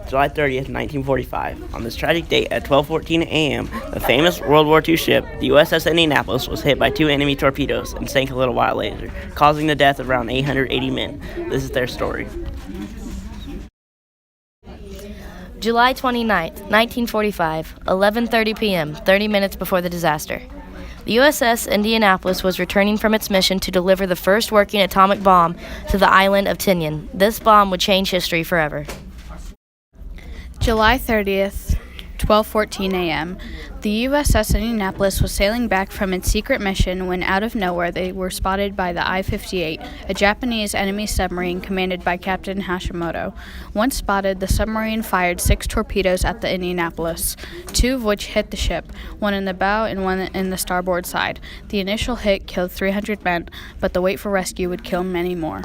July 30th, 1945. On this tragic date at 12:14 a.m., the famous World War II ship, the USS Indianapolis, was hit by two enemy torpedoes and sank a little while later, causing the death of around 880 men. This is their story. July 29th, 1945, 11:30 p.m., 30 minutes before the disaster. The USS Indianapolis was returning from its mission to deliver the first working atomic bomb to the island of Tinian. This bomb would change history forever. July 30th, 12:14 a.m. The USS Indianapolis was sailing back from its secret mission when out of nowhere they were spotted by the I-58, a Japanese enemy submarine commanded by Captain Hashimoto. Once spotted, the submarine fired 6 torpedoes at the Indianapolis, 2 of which hit the ship, one in the bow and one in the starboard side. The initial hit killed 300 men, but the wait for rescue would kill many more.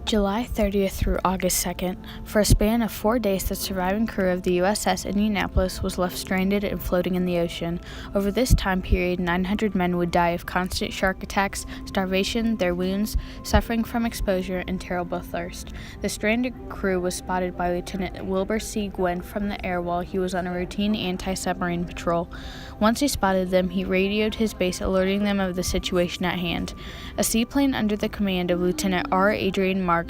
July 30th through August 2nd. For a span of 4 days, the surviving crew of the USS Indianapolis was left stranded and floating in the ocean. Over this time period, 900 men would die of constant shark attacks, starvation, their wounds, suffering from exposure, and terrible thirst. The stranded crew was spotted by Lieutenant Wilbur C. Gwynn from the air while he was on a routine anti-submarine patrol. Once he spotted them, he radioed his base alerting them of the situation at hand. A seaplane under the command of Lieutenant R. Adrian Marks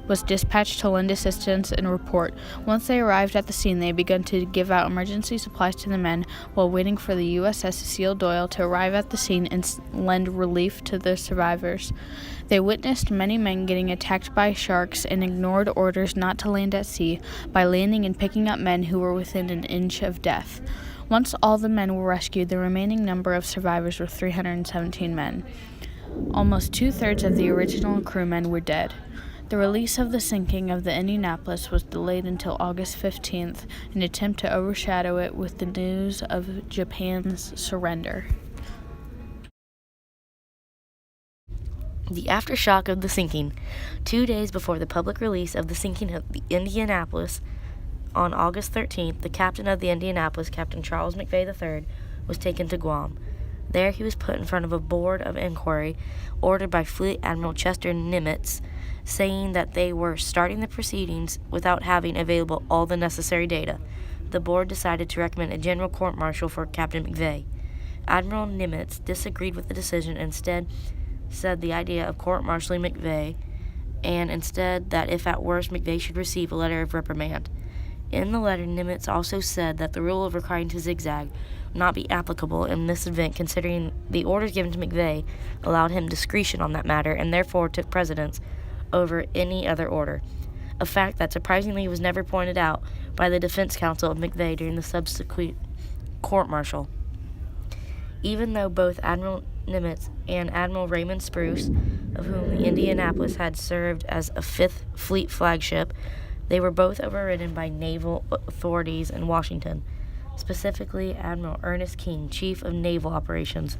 was dispatched to lend assistance and report. Once they arrived at the scene, they began to give out emergency supplies to the men while waiting for the USS Cecil Doyle to arrive at the scene and lend relief to the survivors. They witnessed many men getting attacked by sharks and ignored orders not to land at sea by landing and picking up men who were within an inch of death. Once all the men were rescued, the remaining number of survivors were 317 men. Almost 2/3 of the original crewmen were dead. The release of the sinking of the Indianapolis was delayed until August 15th, an attempt to overshadow it with the news of Japan's surrender. The aftershock of the sinking. 2 days before the public release of the sinking of the Indianapolis, on August 13th, the captain of the Indianapolis, Captain Charles McVay III, was taken to Guam. There he was put in front of a board of inquiry ordered by Fleet Admiral Chester Nimitz, saying that they were starting the proceedings without having available all the necessary data. The board decided to recommend a general court-martial for Captain McVay. Admiral Nimitz disagreed with the decision and instead said the idea of court-martialing McVay, and instead that if at worst McVay should receive a letter of reprimand. In the letter, Nimitz also said that the rule of requiring to zigzag would not be applicable in this event, considering the orders given to McVay allowed him discretion on that matter and therefore took precedence over any other order, a fact that surprisingly was never pointed out by the defense counsel of McVay during the subsequent court-martial. Even though both Admiral Nimitz and Admiral Raymond Spruce, of whom the Indianapolis had served as a 5th Fleet flagship, they were both overridden by naval authorities in Washington, specifically Admiral Ernest King, Chief of Naval Operations,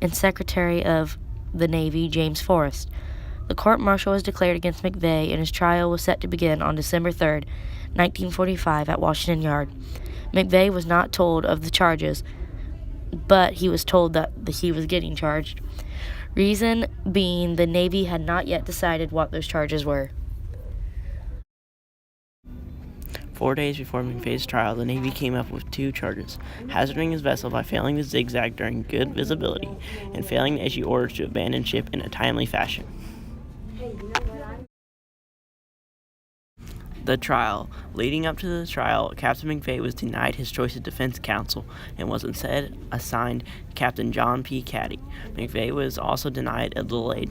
and Secretary of the Navy James Forrest. The court-martial was declared against McVay, and his trial was set to begin on December 3rd, 1945, at Washington Yard. McVay was not told of the charges, but he was told that he was getting charged. Reason being, the Navy had not yet decided what those charges were. 4 days before McVay's trial, the Navy came up with 2 charges: hazarding his vessel by failing to zigzag during good visibility, and failing to issue orders to abandon ship in a timely fashion. The trial. Leading up to the trial, Captain McVay was denied his choice of defense counsel and was instead assigned Captain John P. Caddy. McVay was also denied a delay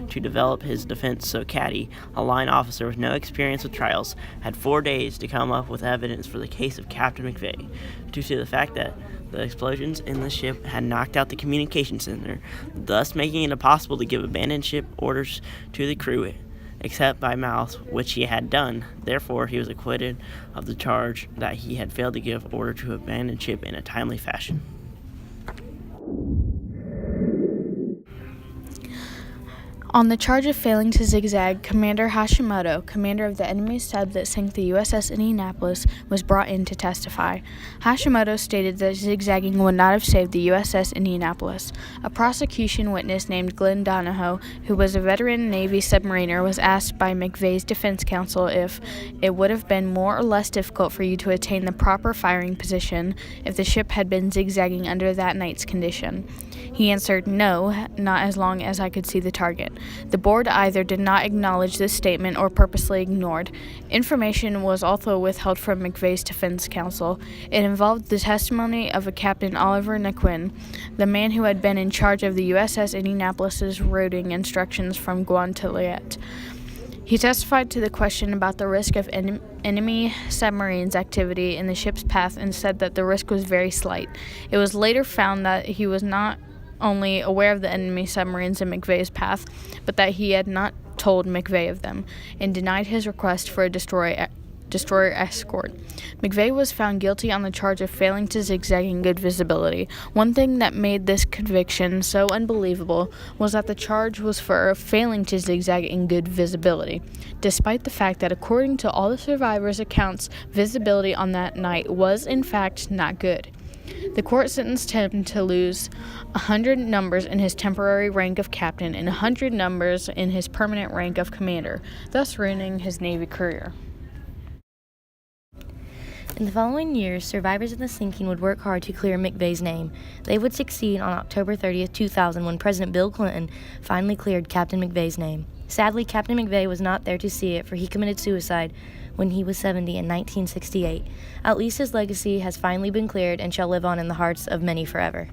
to develop his defense, so Caddy, a line officer with no experience with trials, had 4 days to come up with evidence for the case of Captain McVay, due to the fact that the explosions in the ship had knocked out the communication center, thus making it impossible to give abandoned ship orders to the crew, except by mouth, which he had done. Therefore, he was acquitted of the charge that he had failed to give order to abandon ship in a timely fashion. On the charge of failing to zigzag, Commander Hashimoto, commander of the enemy sub that sank the USS Indianapolis, was brought in to testify. Hashimoto stated that zigzagging would not have saved the USS Indianapolis. A prosecution witness named Glenn Donahoe, who was a veteran Navy submariner, was asked by McVeigh's defense counsel if it would have been more or less difficult for you to attain the proper firing position if the ship had been zigzagging under that night's condition. He answered, "No, not as long as I could see the target." The board either did not acknowledge this statement or purposely ignored. Information was also withheld from McVeigh's defense counsel. It involved the testimony of a Captain Oliver Naquin, the man who had been in charge of the USS Indianapolis's routing instructions from Guantanamo. He testified to the question about the risk of enemy submarines activity in the ship's path and said that the risk was very slight. It was later found that he was not only aware of the enemy submarines in McVeigh's path, but that he had not told McVeigh of them, and denied his request for a destroyer escort. McVeigh was found guilty on the charge of failing to zigzag in good visibility. One thing that made this conviction so unbelievable was that the charge was for failing to zigzag in good visibility, despite the fact that according to all the survivors' accounts, visibility on that night was in fact not good. The court sentenced him to lose 100 numbers in his temporary rank of captain and 100 numbers in his permanent rank of commander, thus ruining his Navy career. In the following years, survivors of the sinking would work hard to clear McVeigh's name. They would succeed on October 30th, 2000, when President Bill Clinton finally cleared Captain McVeigh's name. Sadly, Captain McVeigh was not there to see it, for he committed suicide when he was 70 in 1968. At least his legacy has finally been cleared and shall live on in the hearts of many forever.